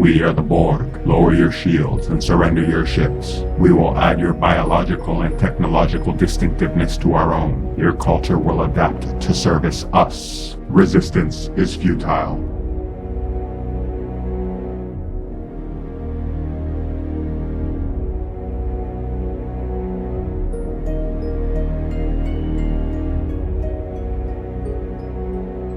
We are the Borg. Lower your shields and surrender your ships. We will add your biological and technological distinctiveness to our own. Your culture will adapt to service us. Resistance is futile.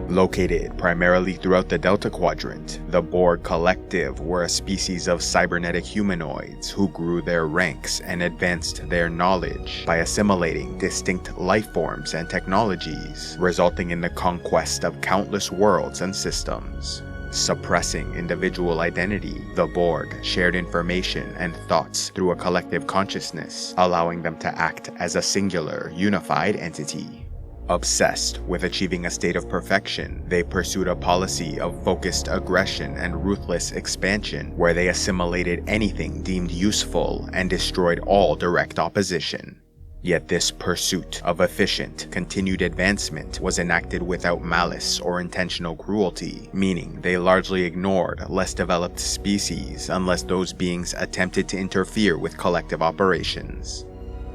Located primarily throughout the Delta Quadrant, the Borg Collective were a species of cybernetic humanoids who grew their ranks and advanced their knowledge by assimilating distinct life forms and technologies, resulting in the conquest of countless worlds and systems. Suppressing individual identity, the Borg shared information and thoughts through a collective consciousness, allowing them to act as a singular, unified entity. Obsessed with achieving a state of perfection, they pursued a policy of focused aggression and ruthless expansion, where they assimilated anything deemed useful and destroyed all direct opposition. Yet this pursuit of efficient, continued advancement was enacted without malice or intentional cruelty, meaning they largely ignored less developed species unless those beings attempted to interfere with collective operations.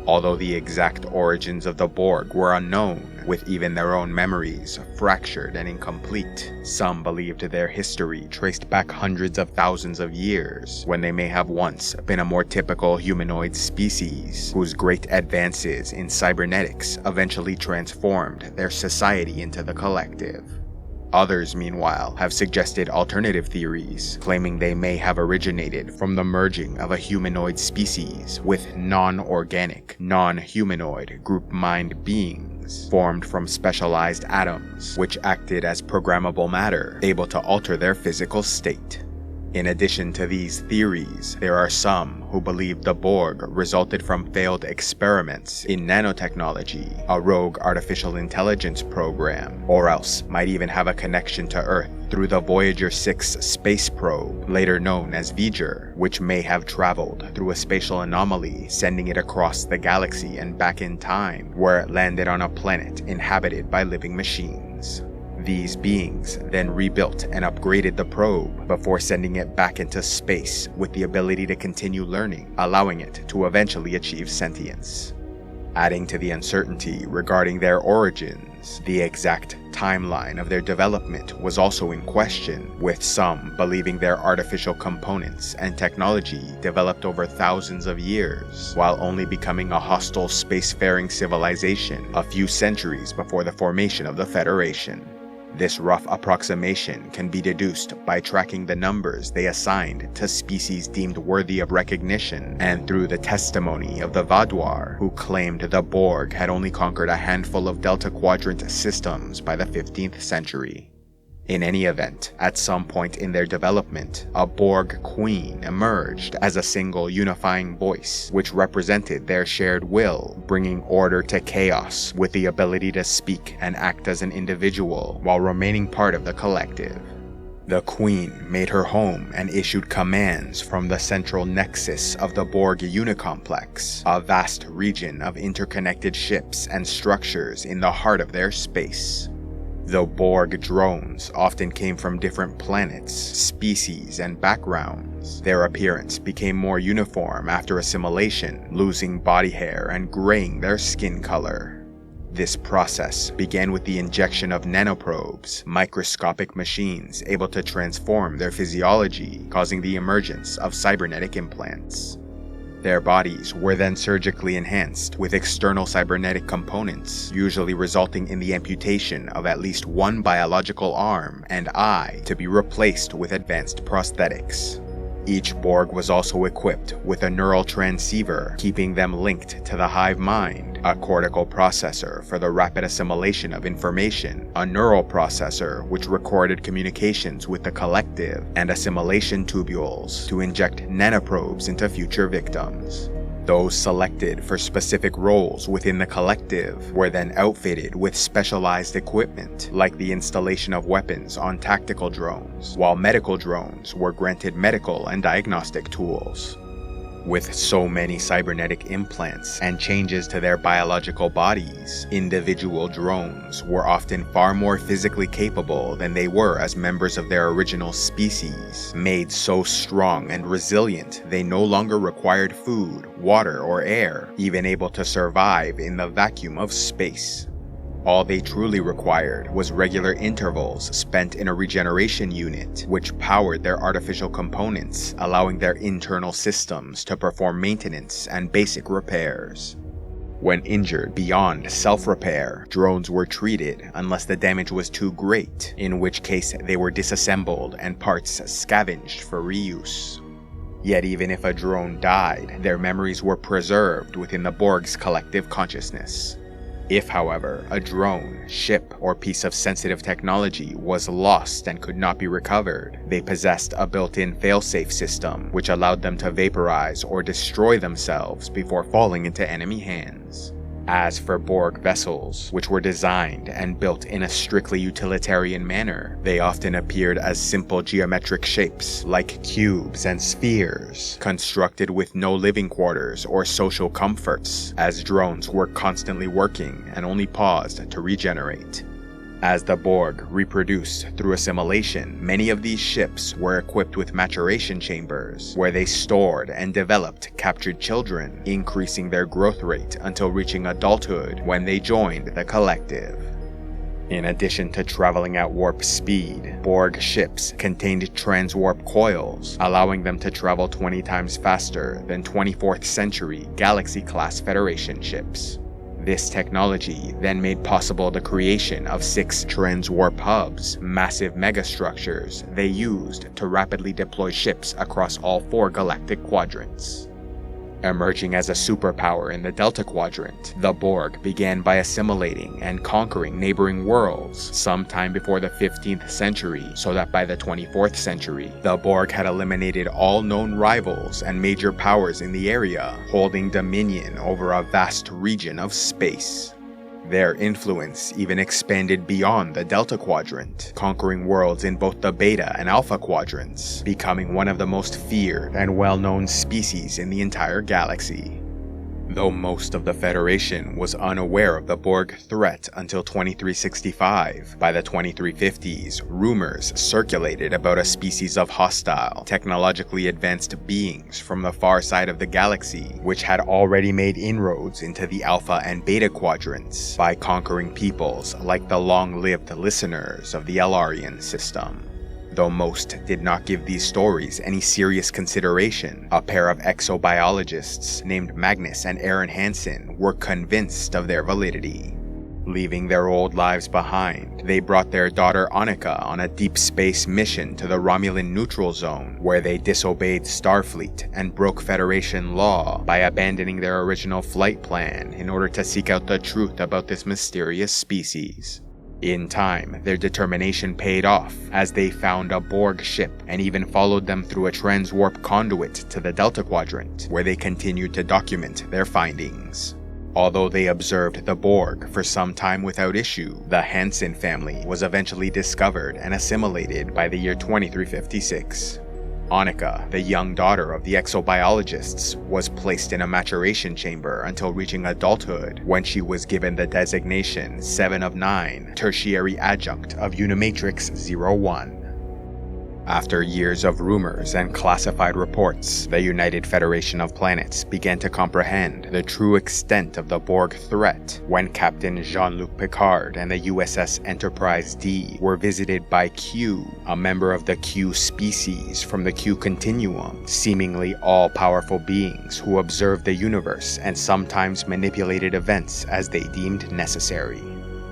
Although the exact origins of the Borg were unknown, with even their own memories fractured and incomplete, some believed their history traced back hundreds of thousands of years, when they may have once been a more typical humanoid species, whose great advances in cybernetics eventually transformed their society into the collective. Others, meanwhile, have suggested alternative theories, claiming they may have originated from the merging of a humanoid species with non-organic, non-humanoid group mind beings, formed from specialized atoms, which acted as programmable matter, able to alter their physical state. In addition to these theories, there are some who believe the Borg resulted from failed experiments in nanotechnology, a rogue artificial intelligence program, or else might even have a connection to Earth through the Voyager 6 space probe, later known as Voyager, which may have traveled through a spatial anomaly, sending it across the galaxy and back in time, where it landed on a planet inhabited by living machines. These beings then rebuilt and upgraded the probe before sending it back into space with the ability to continue learning, allowing it to eventually achieve sentience. Adding to the uncertainty regarding their origins, the exact timeline of their development was also in question, with some believing their artificial components and technology developed over thousands of years, while only becoming a hostile spacefaring civilization a few centuries before the formation of the Federation. This rough approximation can be deduced by tracking the numbers they assigned to species deemed worthy of recognition, and through the testimony of the Vaadwaur, who claimed the Borg had only conquered a handful of Delta Quadrant systems by the 15th century. In any event, at some point in their development, a Borg queen emerged as a single unifying voice, which represented their shared will, bringing order to chaos with the ability to speak and act as an individual while remaining part of the collective. The Queen made her home and issued commands from the central nexus of the Borg Unicomplex, a vast region of interconnected ships and structures in the heart of their space. Though Borg drones often came from different planets, species, and backgrounds, their appearance became more uniform after assimilation, losing body hair and graying their skin color. This process began with the injection of nanoprobes, microscopic machines able to transform their physiology, causing the emergence of cybernetic implants. Their bodies were then surgically enhanced with external cybernetic components, usually resulting in the amputation of at least one biological arm and eye to be replaced with advanced prosthetics. Each Borg was also equipped with a neural transceiver, keeping them linked to the hive mind, a cortical processor for the rapid assimilation of information, a neural processor which recorded communications with the collective, and assimilation tubules to inject nanoprobes into future victims. Those selected for specific roles within the collective were then outfitted with specialized equipment, like the installation of weapons on tactical drones, while medical drones were granted medical and diagnostic tools. With so many cybernetic implants and changes to their biological bodies, individual drones were often far more physically capable than they were as members of their original species, made so strong and resilient they no longer required food, water, or air, even able to survive in the vacuum of space. All they truly required was regular intervals spent in a regeneration unit, which powered their artificial components, allowing their internal systems to perform maintenance and basic repairs. When injured beyond self-repair, drones were treated unless the damage was too great, in which case they were disassembled and parts scavenged for reuse. Yet even if a drone died, their memories were preserved within the Borg's collective consciousness. If, however, a drone, ship, or piece of sensitive technology was lost and could not be recovered, they possessed a built-in failsafe system which allowed them to vaporize or destroy themselves before falling into enemy hands. As for Borg vessels, which were designed and built in a strictly utilitarian manner, they often appeared as simple geometric shapes, like cubes and spheres, constructed with no living quarters or social comforts, as drones were constantly working and only paused to regenerate. As the Borg reproduced through assimilation, many of these ships were equipped with maturation chambers, where they stored and developed captured children, increasing their growth rate until reaching adulthood when they joined the collective. In addition to traveling at warp speed, Borg ships contained transwarp coils, allowing them to travel 20 times faster than 24th century Galaxy-class Federation ships. This technology then made possible the creation of 6 transwarp hubs, massive megastructures they used to rapidly deploy ships across all 4 galactic quadrants. Emerging as a superpower in the Delta Quadrant, the Borg began by assimilating and conquering neighboring worlds sometime before the 15th century, so that by the 24th century, the Borg had eliminated all known rivals and major powers in the area, holding dominion over a vast region of space. Their influence even expanded beyond the Delta Quadrant, conquering worlds in both the Beta and Alpha Quadrants, becoming one of the most feared and well-known species in the entire galaxy. Though most of the Federation was unaware of the Borg threat until 2365, by the 2350s, rumors circulated about a species of hostile, technologically advanced beings from the far side of the galaxy, which had already made inroads into the Alpha and Beta quadrants by conquering peoples like the long-lived listeners of the Elarian system. Though most did not give these stories any serious consideration, a pair of exobiologists named Magnus and Aaron Hansen were convinced of their validity. Leaving their old lives behind, they brought their daughter Annika on a deep space mission to the Romulan neutral zone, where they disobeyed Starfleet and broke Federation law by abandoning their original flight plan in order to seek out the truth about this mysterious species. In time, their determination paid off, as they found a Borg ship and even followed them through a transwarp conduit to the Delta Quadrant, where they continued to document their findings. Although they observed the Borg for some time without issue, the Hansen family was eventually discovered and assimilated by the year 2356. Annika, the young daughter of the exobiologists, was placed in a maturation chamber until reaching adulthood, when she was given the designation 7 of 9, tertiary adjunct of Unimatrix 01. After years of rumors and classified reports, the United Federation of Planets began to comprehend the true extent of the Borg threat when Captain Jean-Luc Picard and the USS Enterprise D were visited by Q, a member of the Q species from the Q Continuum, seemingly all-powerful beings who observed the universe and sometimes manipulated events as they deemed necessary.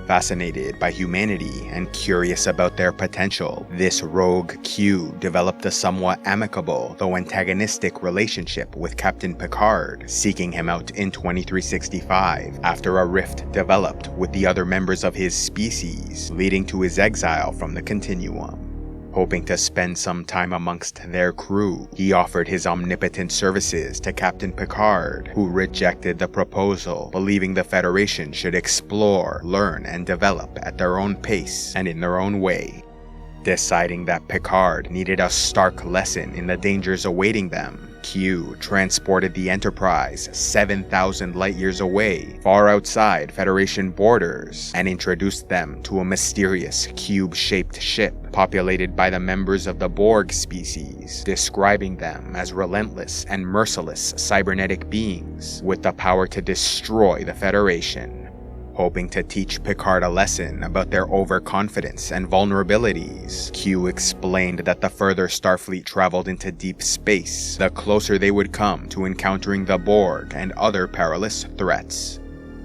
Fascinated by humanity and curious about their potential, this rogue Q developed a somewhat amicable, though antagonistic relationship with Captain Picard, seeking him out in 2365 after a rift developed with the other members of his species, leading to his exile from the Continuum. Hoping to spend some time amongst their crew, he offered his omnipotent services to Captain Picard, who rejected the proposal, believing the Federation should explore, learn, and develop at their own pace and in their own way. Deciding that Picard needed a stark lesson in the dangers awaiting them, Hugh transported the Enterprise 7,000 light-years away, far outside Federation borders, and introduced them to a mysterious cube-shaped ship populated by the members of the Borg species, describing them as relentless and merciless cybernetic beings with the power to destroy the Federation. Hoping to teach Picard a lesson about their overconfidence and vulnerabilities, Hugh explained that the further Starfleet traveled into deep space, the closer they would come to encountering the Borg and other perilous threats.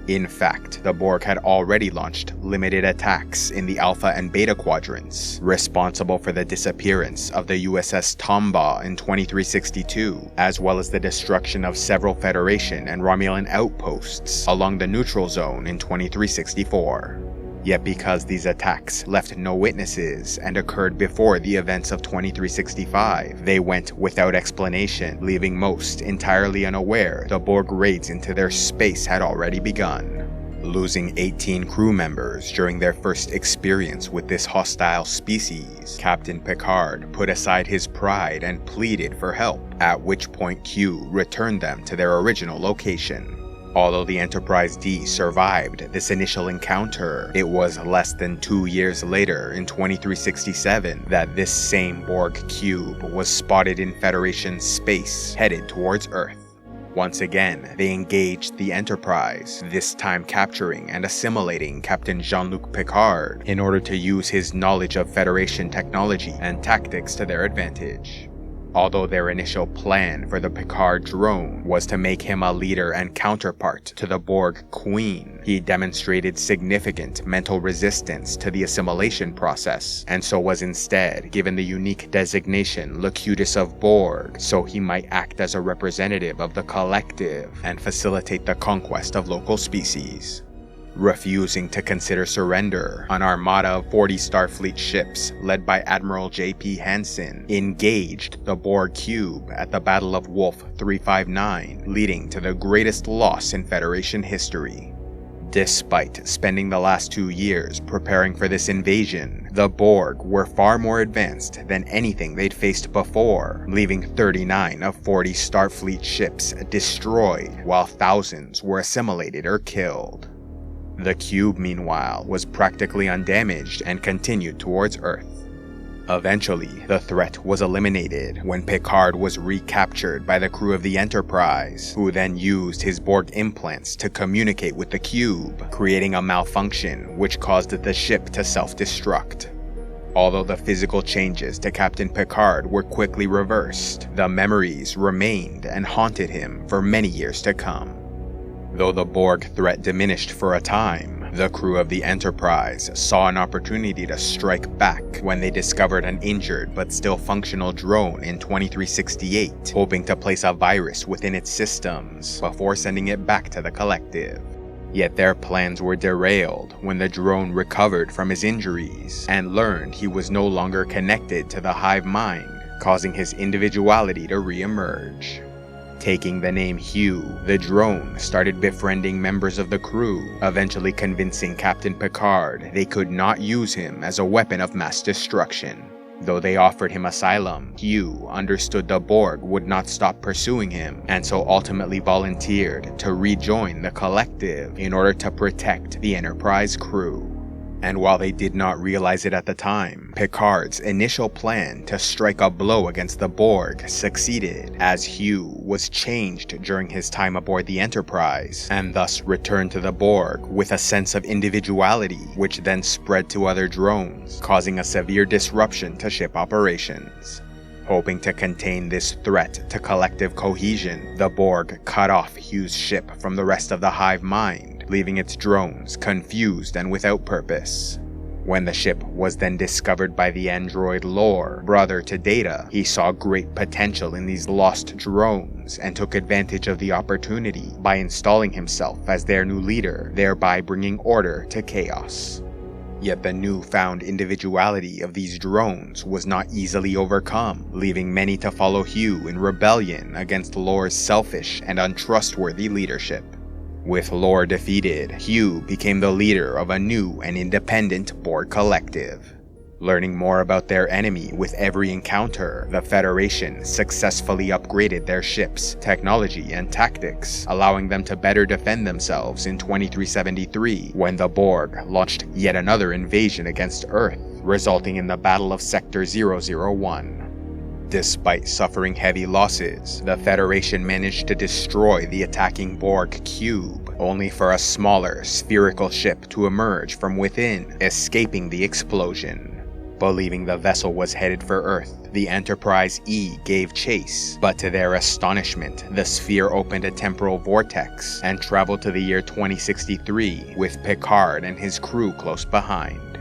In fact, the Borg had already launched limited attacks in the Alpha and Beta quadrants, responsible for the disappearance of the USS Tombaugh in 2362, as well as the destruction of several Federation and Romulan outposts along the neutral zone in 2364. Yet because these attacks left no witnesses and occurred before the events of 2365, they went without explanation, leaving most entirely unaware the Borg raids into their space had already begun. Losing 18 crew members during their first experience with this hostile species, Captain Picard put aside his pride and pleaded for help, at which point Hugh returned them to their original location. Although the Enterprise D survived this initial encounter, it was less than 2 years later, in 2367, that this same Borg cube was spotted in Federation space, headed towards Earth. Once again, they engaged the Enterprise, this time capturing and assimilating Captain Jean-Luc Picard in order to use his knowledge of Federation technology and tactics to their advantage. Although their initial plan for the Picard drone was to make him a leader and counterpart to the Borg Queen, he demonstrated significant mental resistance to the assimilation process, and so was instead given the unique designation Locutus of Borg, so he might act as a representative of the collective and facilitate the conquest of local species. Refusing to consider surrender, an armada of 40 Starfleet ships led by Admiral J.P. Hansen engaged the Borg cube at the Battle of Wolf 359, leading to the greatest loss in Federation history. Despite spending the last 2 years preparing for this invasion, the Borg were far more advanced than anything they'd faced before, leaving 39 of 40 Starfleet ships destroyed, while thousands were assimilated or killed. The cube, meanwhile, was practically undamaged and continued towards Earth. Eventually, the threat was eliminated when Picard was recaptured by the crew of the Enterprise, who then used his Borg implants to communicate with the cube, creating a malfunction which caused the ship to self-destruct. Although the physical changes to Captain Picard were quickly reversed, the memories remained and haunted him for many years to come. Though the Borg threat diminished for a time, the crew of the Enterprise saw an opportunity to strike back when they discovered an injured but still functional drone in 2368, hoping to place a virus within its systems before sending it back to the collective. Yet their plans were derailed when the drone recovered from his injuries and learned he was no longer connected to the hive mind, causing his individuality to re-emerge. Taking the name Hugh, the drone started befriending members of the crew, eventually convincing Captain Picard they could not use him as a weapon of mass destruction. Though they offered him asylum, Hugh understood the Borg would not stop pursuing him, and so ultimately volunteered to rejoin the collective in order to protect the Enterprise crew. And while they did not realize it at the time, Picard's initial plan to strike a blow against the Borg succeeded, as Hugh was changed during his time aboard the Enterprise, and thus returned to the Borg with a sense of individuality, which then spread to other drones, causing a severe disruption to ship operations. Hoping to contain this threat to collective cohesion, the Borg cut off Hugh's ship from the rest of the hive mind, leaving its drones confused and without purpose. When the ship was then discovered by the android Lore, brother to Data, he saw great potential in these lost drones and took advantage of the opportunity by installing himself as their new leader, thereby bringing order to chaos. Yet the newfound individuality of these drones was not easily overcome, leaving many to follow Hugh in rebellion against Lore's selfish and untrustworthy leadership. With Lore defeated, Hugh became the leader of a new and independent Borg collective. Learning more about their enemy with every encounter, the Federation successfully upgraded their ships, technology, and tactics, allowing them to better defend themselves in 2373 when the Borg launched yet another invasion against Earth, resulting in the Battle of Sector 001. Despite suffering heavy losses, the Federation managed to destroy the attacking Borg cube, only for a smaller, spherical ship to emerge from within, escaping the explosion. Believing the vessel was headed for Earth, the Enterprise E gave chase, but to their astonishment, the sphere opened a temporal vortex and traveled to the year 2063, with Picard and his crew close behind.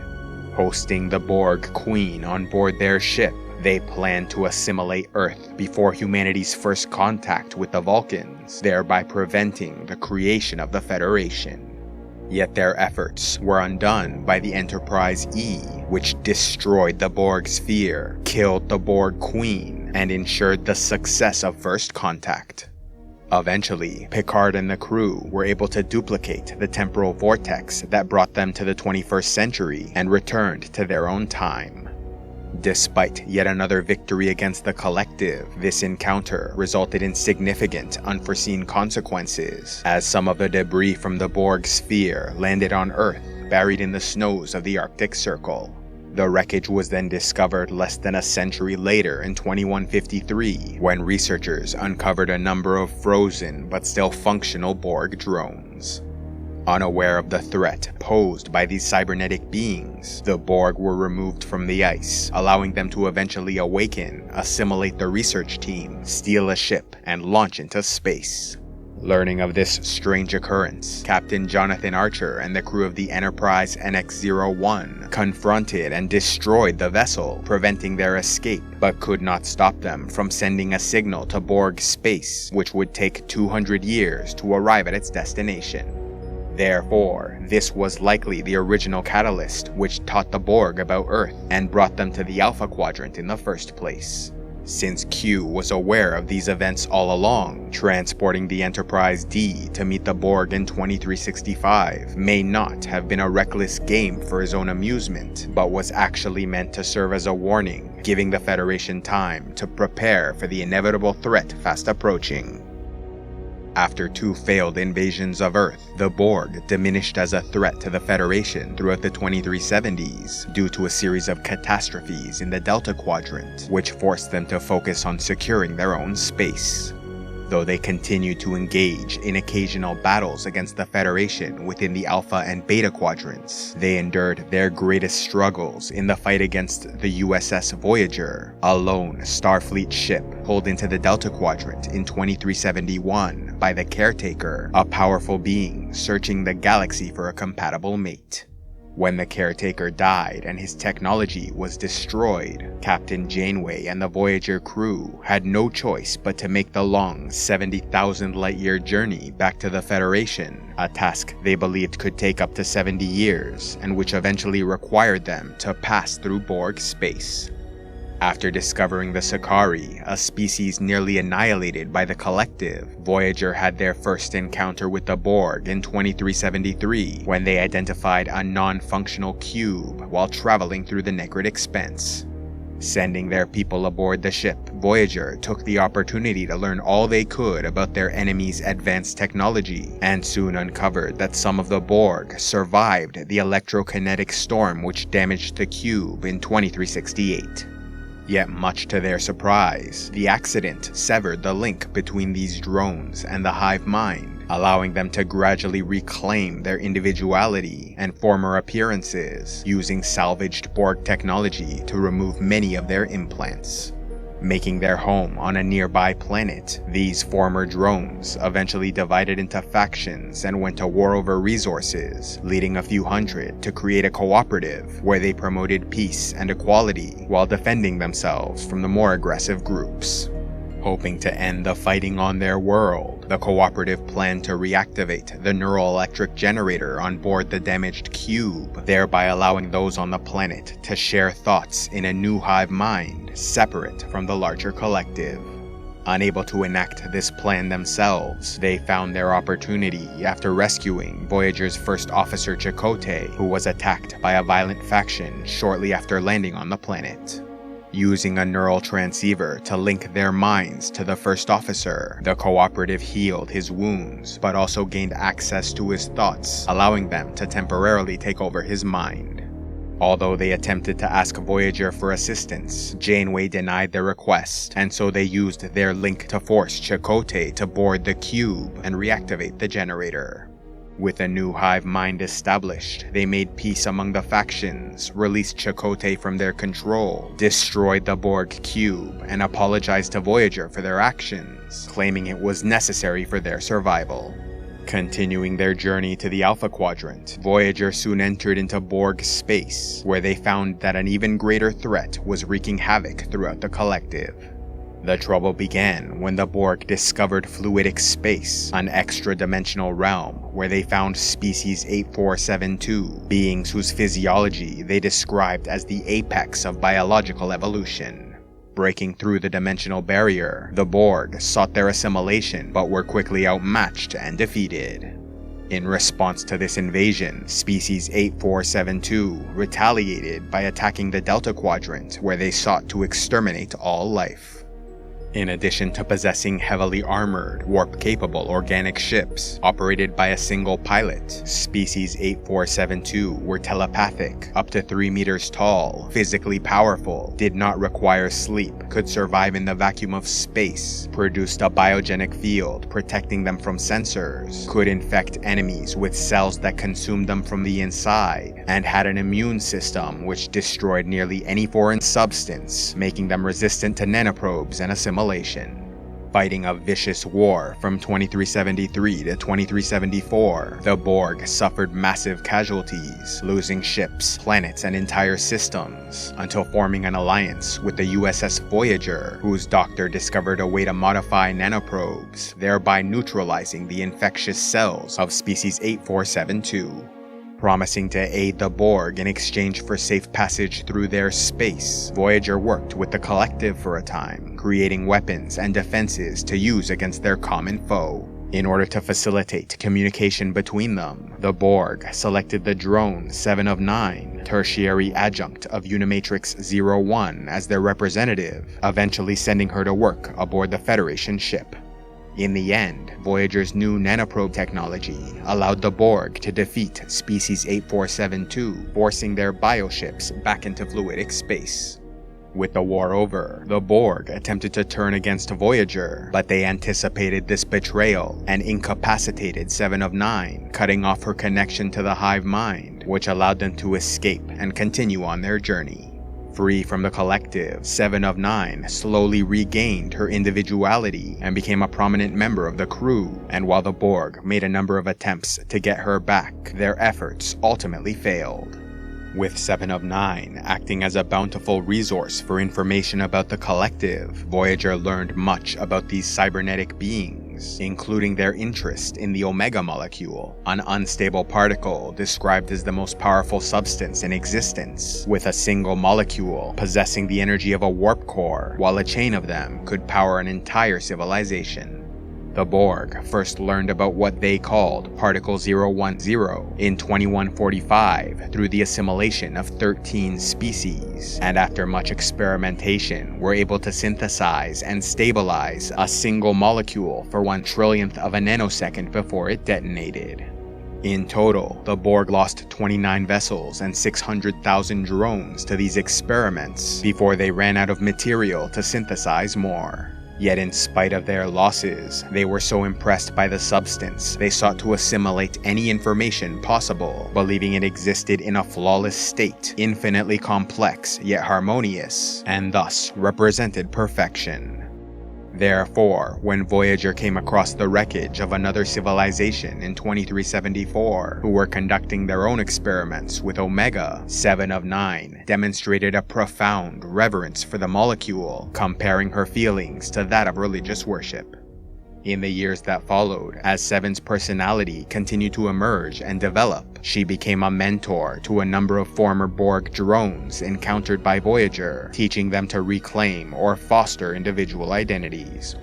Hosting the Borg Queen on board their ship, they planned to assimilate Earth before humanity's first contact with the Vulcans, thereby preventing the creation of the Federation. Yet their efforts were undone by the Enterprise E, which destroyed the Borg sphere, killed the Borg Queen, and ensured the success of first contact. Eventually, Picard and the crew were able to duplicate the temporal vortex that brought them to the 21st century and returned to their own time. Despite yet another victory against the Collective, this encounter resulted in significant unforeseen consequences, as some of the debris from the Borg sphere landed on Earth, buried in the snows of the Arctic Circle. The wreckage was then discovered less than a century later in 2153, when researchers uncovered a number of frozen but still functional Borg drones. Unaware of the threat posed by these cybernetic beings, the Borg were removed from the ice, allowing them to eventually awaken, assimilate the research team, steal a ship, and launch into space. Learning of this strange occurrence, Captain Jonathan Archer and the crew of the Enterprise NX-01 confronted and destroyed the vessel, preventing their escape, but could not stop them from sending a signal to Borg space, which would take 200 years to arrive at its destination. Therefore, this was likely the original catalyst which taught the Borg about Earth and brought them to the Alpha Quadrant in the first place. Since Q was aware of these events all along, transporting the Enterprise D to meet the Borg in 2365 may not have been a reckless game for his own amusement, but was actually meant to serve as a warning, giving the Federation time to prepare for the inevitable threat fast approaching. After 2 failed invasions of Earth, the Borg diminished as a threat to the Federation throughout the 2370s due to a series of catastrophes in the Delta Quadrant, which forced them to focus on securing their own space. Though they continued to engage in occasional battles against the Federation within the Alpha and Beta Quadrants, they endured their greatest struggles in the fight against the USS Voyager, a lone Starfleet ship pulled into the Delta Quadrant in 2371 by the Caretaker, a powerful being searching the galaxy for a compatible mate. When the Caretaker died and his technology was destroyed, Captain Janeway and the Voyager crew had no choice but to make the long 70,000 light-year journey back to the Federation, a task they believed could take up to 70 years, and which eventually required them to pass through Borg space. After discovering the Sakari, a species nearly annihilated by the Collective, Voyager had their first encounter with the Borg in 2373 when they identified a non-functional cube while traveling through the Negrid Expanse. Sending their people aboard the ship, Voyager took the opportunity to learn all they could about their enemy's advanced technology, and soon uncovered that some of the Borg survived the electrokinetic storm which damaged the cube in 2368. Yet much to their surprise, the accident severed the link between these drones and the hive mind, allowing them to gradually reclaim their individuality and former appearances, using salvaged Borg technology to remove many of their implants. Making their home on a nearby planet, these former drones eventually divided into factions and went to war over resources, leading a few hundred to create a cooperative where they promoted peace and equality while defending themselves from the more aggressive groups. Hoping to end the fighting on their world, the cooperative planned to reactivate the neural electric generator on board the damaged cube, thereby allowing those on the planet to share thoughts in a new hive mind separate from the larger collective. Unable to enact this plan themselves, they found their opportunity after rescuing Voyager's first officer Chakotay, who was attacked by a violent faction shortly after landing on the planet. Using a neural transceiver to link their minds to the first officer, the cooperative healed his wounds, but also gained access to his thoughts, allowing them to temporarily take over his mind. Although they attempted to ask Voyager for assistance, Janeway denied their request, and so they used their link to force Chakotay to board the cube and reactivate the generator. With a new hive mind established, they made peace among the factions, released Chakotay from their control, destroyed the Borg cube, and apologized to Voyager for their actions, claiming it was necessary for their survival. Continuing their journey to the Alpha Quadrant, Voyager soon entered into Borg space, where they found that an even greater threat was wreaking havoc throughout the collective. The trouble began when the Borg discovered fluidic space, an extra-dimensional realm where they found species 8472, beings whose physiology they described as the apex of biological evolution. Breaking through the dimensional barrier, the Borg sought their assimilation but were quickly outmatched and defeated. In response to this invasion, Species 8472 retaliated by attacking the Delta Quadrant, where they sought to exterminate all life. In addition to possessing heavily armored, warp-capable organic ships operated by a single pilot, Species 8472 were telepathic, up to 3 meters tall, physically powerful, did not require sleep, could survive in the vacuum of space, produced a biogenic field protecting them from sensors, could infect enemies with cells that consumed them from the inside, and had an immune system which destroyed nearly any foreign substance, making them resistant to nanoprobes and assimilation. Fighting a vicious war from 2373 to 2374, the Borg suffered massive casualties, losing ships, planets, and entire systems, until forming an alliance with the USS Voyager, whose doctor discovered a way to modify nanoprobes, thereby neutralizing the infectious cells of Species 8472. Promising to aid the Borg in exchange for safe passage through their space, Voyager worked with the collective for a time, creating weapons and defenses to use against their common foe. In order to facilitate communication between them, the Borg selected the drone 7 of 9, tertiary adjunct of Unimatrix 01 as their representative, eventually sending her to work aboard the Federation ship. In the end, Voyager's new nanoprobe technology allowed the Borg to defeat Species 8472, forcing their bioships back into fluidic space. With the war over, the Borg attempted to turn against Voyager, but they anticipated this betrayal and incapacitated 7 of 9, cutting off her connection to the hive mind, which allowed them to escape and continue on their journey. Free from the collective, 7 of 9 slowly regained her individuality and became a prominent member of the crew, and while the Borg made a number of attempts to get her back, their efforts ultimately failed. With 7 of 9 acting as a bountiful resource for information about the collective, Voyager learned much about these cybernetic beings, including their interest in the Omega molecule, an unstable particle described as the most powerful substance in existence, with a single molecule possessing the energy of a warp core, while a chain of them could power an entire civilization. The Borg first learned about what they called Particle 010 in 2145 through the assimilation of 13 species, and after much experimentation were able to synthesize and stabilize a single molecule for 1/1,000,000th of a nanosecond before it detonated. In total, the Borg lost 29 vessels and 600,000 drones to these experiments before they ran out of material to synthesize more. Yet in spite of their losses, they were so impressed by the substance, they sought to assimilate any information possible, believing it existed in a flawless state, infinitely complex yet harmonious, and thus represented perfection. Therefore, when Voyager came across the wreckage of another civilization in 2374, who were conducting their own experiments with Omega, 7 of 9 demonstrated a profound reverence for the molecule, comparing her feelings to that of religious worship. In the years that followed, as Seven's personality continued to emerge and develop, she became a mentor to a number of former Borg drones encountered by Voyager, teaching them to reclaim or foster individual identities.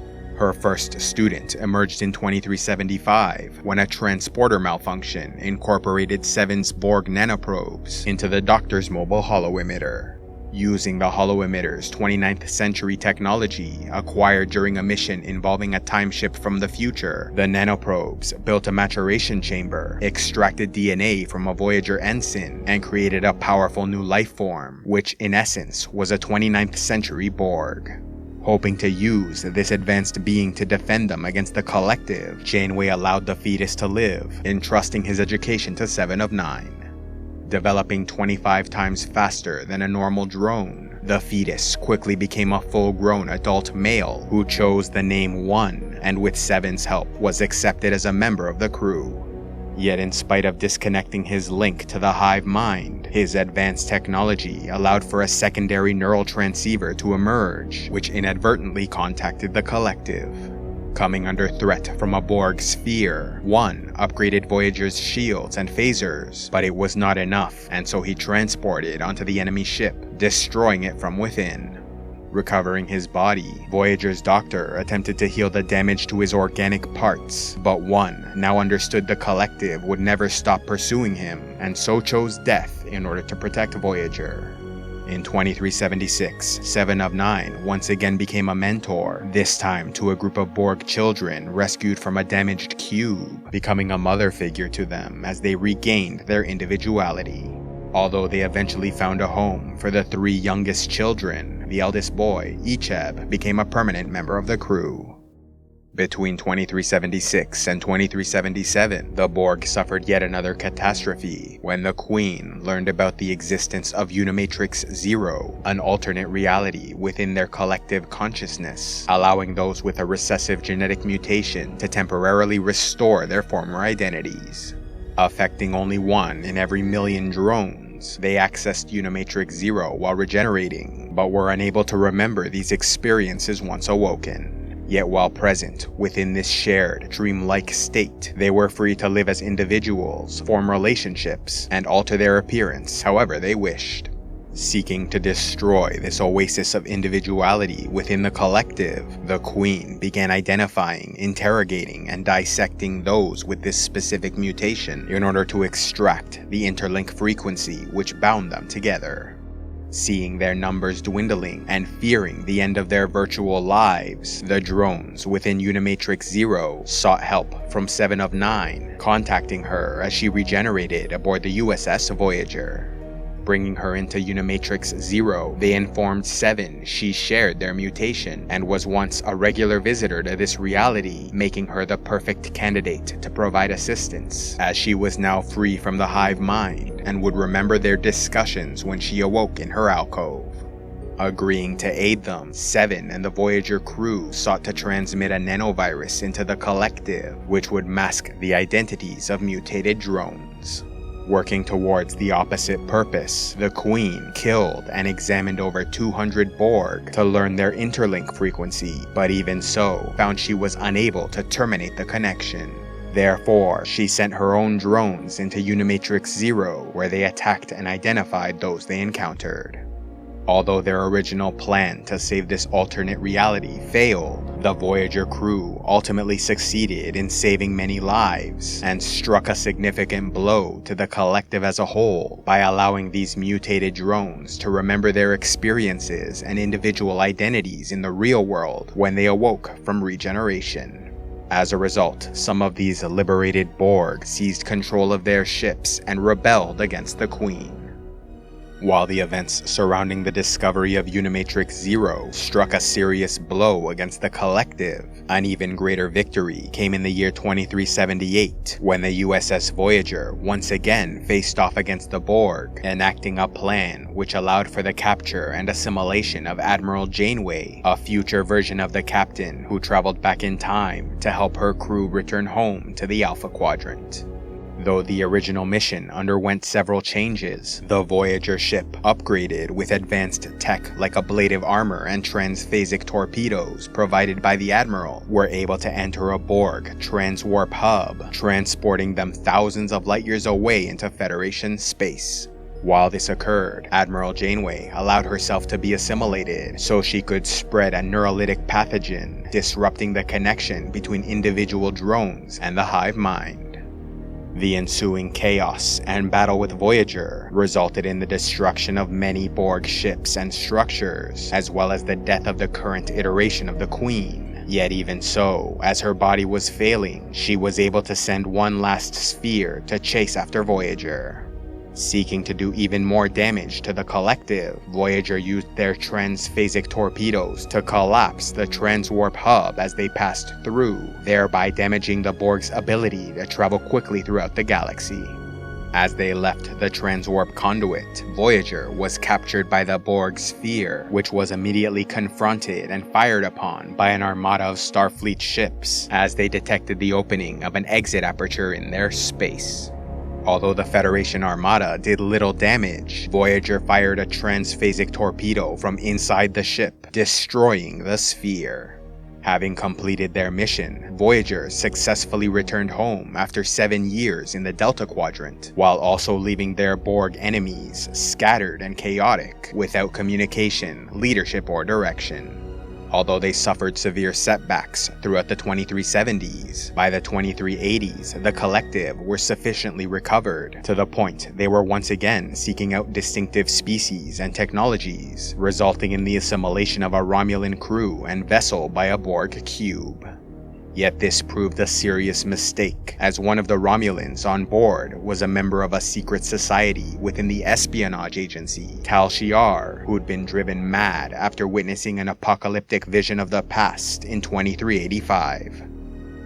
Her first student emerged in 2375 when a transporter malfunction incorporated Seven's Borg nanoprobes into the Doctor's mobile holo-emitter. Using the holo-emitter's 29th century technology acquired during a mission involving a time ship from the future, the nanoprobes built a maturation chamber, extracted DNA from a Voyager ensign, and created a powerful new life form, which in essence was a 29th century Borg. Hoping to use this advanced being to defend them against the Collective, Janeway allowed the fetus to live, entrusting his education to Seven of Nine. Developing 25 times faster than a normal drone, the fetus quickly became a full-grown adult male who chose the name One, and with Seven's help was accepted as a member of the crew. Yet in spite of disconnecting his link to the hive mind, his advanced technology allowed for a secondary neural transceiver to emerge, which inadvertently contacted the Collective. Coming under threat from a Borg sphere, One upgraded Voyager's shields and phasers, but it was not enough, and so he transported onto the enemy ship, destroying it from within. Recovering his body, Voyager's doctor attempted to heal the damage to his organic parts, but One now understood the Collective would never stop pursuing him, and so chose death in order to protect Voyager. In 2376, Seven of Nine once again became a mentor, this time to a group of Borg children rescued from a damaged cube, becoming a mother figure to them as they regained their individuality. Although they eventually found a home for the three youngest children, the eldest boy, Icheb, became a permanent member of the crew. Between 2376 and 2377, the Borg suffered yet another catastrophe when the Queen learned about the existence of Unimatrix Zero, an alternate reality within their collective consciousness, allowing those with a recessive genetic mutation to temporarily restore their former identities. Affecting only 1 in every million drones, they accessed Unimatrix Zero while regenerating, but were unable to remember these experiences once awoken. Yet while present within this shared, dreamlike state, they were free to live as individuals, form relationships, and alter their appearance however they wished. Seeking to destroy this oasis of individuality within the Collective, the Queen began identifying, interrogating, and dissecting those with this specific mutation in order to extract the interlink frequency which bound them together. Seeing their numbers dwindling and fearing the end of their virtual lives, the drones within Unimatrix Zero sought help from Seven of Nine, contacting her as she regenerated aboard the USS Voyager. Bringing her into Unimatrix Zero, they informed Seven she shared their mutation and was once a regular visitor to this reality, making her the perfect candidate to provide assistance, as she was now free from the hive mind and would remember their discussions when she awoke in her alcove. Agreeing to aid them, Seven and the Voyager crew sought to transmit a nanovirus into the Collective, which would mask the identities of mutated drones. Working towards the opposite purpose, the Queen killed and examined over 200 Borg to learn their interlink frequency, but even so, found she was unable to terminate the connection. Therefore, she sent her own drones into Unimatrix Zero, where they attacked and identified those they encountered. Although their original plan to save this alternate reality failed, the Voyager crew ultimately succeeded in saving many lives and struck a significant blow to the Collective as a whole by allowing these mutated drones to remember their experiences and individual identities in the real world when they awoke from regeneration. As a result, some of these liberated Borg seized control of their ships and rebelled against the Queen. While the events surrounding the discovery of Unimatrix Zero struck a serious blow against the Collective, an even greater victory came in the year 2378, when the USS Voyager once again faced off against the Borg, enacting a plan which allowed for the capture and assimilation of Admiral Janeway, a future version of the captain who traveled back in time to help her crew return home to the Alpha Quadrant. Though the original mission underwent several changes, the Voyager ship, upgraded with advanced tech like ablative armor and transphasic torpedoes provided by the Admiral, were able to enter a Borg transwarp hub, transporting them thousands of light years away into Federation space. While this occurred, Admiral Janeway allowed herself to be assimilated so she could spread a neurolytic pathogen, disrupting the connection between individual drones and the hive mind. The ensuing chaos and battle with Voyager resulted in the destruction of many Borg ships and structures, as well as the death of the current iteration of the Queen. Yet even so, as her body was failing, she was able to send one last sphere to chase after Voyager. Seeking to do even more damage to the Collective, Voyager used their transphasic torpedoes to collapse the transwarp hub as they passed through, thereby damaging the Borg's ability to travel quickly throughout the galaxy. As they left the transwarp conduit, Voyager was captured by the Borg sphere, which was immediately confronted and fired upon by an armada of Starfleet ships as they detected the opening of an exit aperture in their space. Although the Federation Armada did little damage, Voyager fired a transphasic torpedo from inside the ship, destroying the sphere. Having completed their mission, Voyager successfully returned home after 7 years in the Delta Quadrant, while also leaving their Borg enemies scattered and chaotic, without communication, leadership, or direction. Although they suffered severe setbacks throughout the 2370s, by the 2380s, the Collective were sufficiently recovered to the point they were once again seeking out distinctive species and technologies, resulting in the assimilation of a Romulan crew and vessel by a Borg cube. Yet this proved a serious mistake, as one of the Romulans on board was a member of a secret society within the espionage agency, Tal Shiar, who'd been driven mad after witnessing an apocalyptic vision of the past in 2385.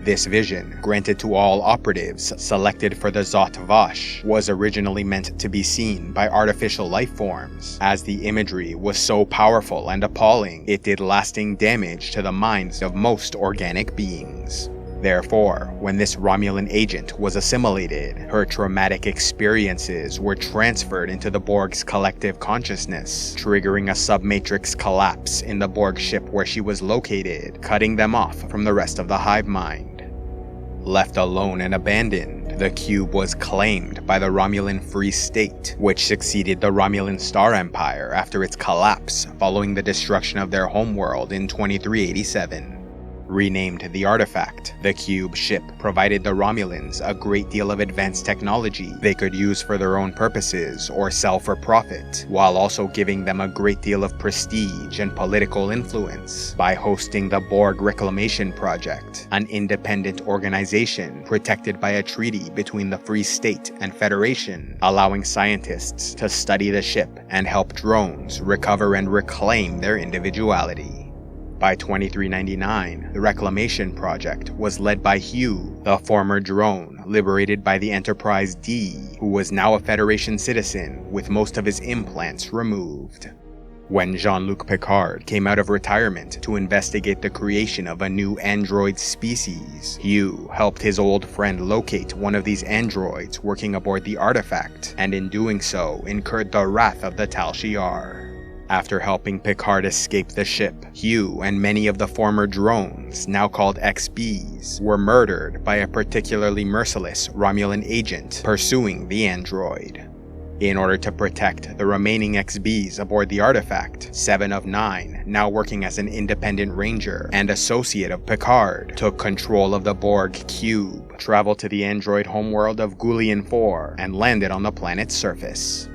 This vision, granted to all operatives selected for the Zot Vash, was originally meant to be seen by artificial life forms, as the imagery was so powerful and appalling it did lasting damage to the minds of most organic beings. Therefore, when this Romulan agent was assimilated, her traumatic experiences were transferred into the Borg's collective consciousness, triggering a submatrix collapse in the Borg ship where she was located, cutting them off from the rest of the hive mind. Left alone and abandoned, the cube was claimed by the Romulan Free State, which succeeded the Romulan Star Empire after its collapse following the destruction of their homeworld in 2387. Renamed the Artifact, the cube ship provided the Romulans a great deal of advanced technology they could use for their own purposes or sell for profit, while also giving them a great deal of prestige and political influence by hosting the Borg Reclamation Project, an independent organization protected by a treaty between the Free State and Federation, allowing scientists to study the ship and help drones recover and reclaim their individuality. By 2399, the Reclamation Project was led by Hugh, the former drone liberated by the Enterprise D, who was now a Federation citizen with most of his implants removed. When Jean-Luc Picard came out of retirement to investigate the creation of a new android species, Hugh helped his old friend locate one of these androids working aboard the Artifact, and in doing so incurred the wrath of the Tal Shiar. After helping Picard escape the ship, Hugh and many of the former drones, now called XBs, were murdered by a particularly merciless Romulan agent pursuing the android. In order to protect the remaining XBs aboard the Artifact, 7 of 9, now working as an independent ranger and associate of Picard, took control of the Borg cube, traveled to the android homeworld of Gulian 4, and landed on the planet's surface.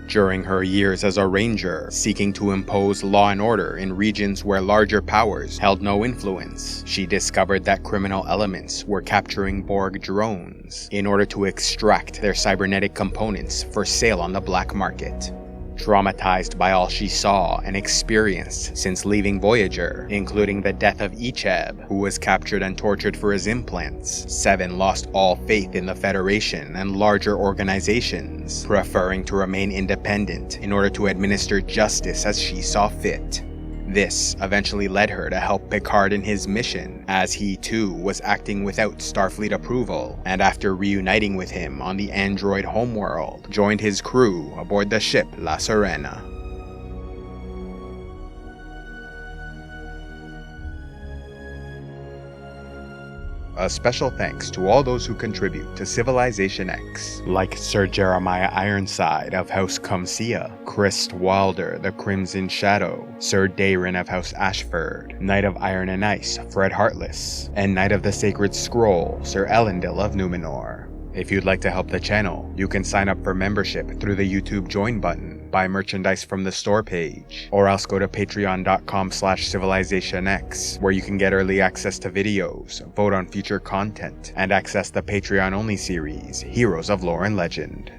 During her years as a ranger, seeking to impose law and order in regions where larger powers held no influence, she discovered that criminal elements were capturing Borg drones in order to extract their cybernetic components for sale on the black market. Traumatized by all she saw and experienced since leaving Voyager, including the death of Icheb, who was captured and tortured for his implants, Seven lost all faith in the Federation and larger organizations, preferring to remain independent in order to administer justice as she saw fit. This eventually led her to help Picard in his mission, as he too was acting without Starfleet approval, and after reuniting with him on the android homeworld, joined his crew aboard the ship La Serena. A special thanks to all those who contribute to CivilizationEx, like Sir Jeremiah Ironside of House Comsia, Chris Wilder, the Crimson Shadow, Sir Dayron of House Ashford, Knight of Iron and Ice, Fred Heartless, and Knight of the Sacred Scroll, Sir Elendil of Numenor. If you'd like to help the channel, you can sign up for membership through the YouTube join button, buy merchandise from the store page, or else go to patreon.com/CivilizationX, where you can get early access to videos, vote on future content, and access the Patreon-only series, Heroes of Lore and Legend.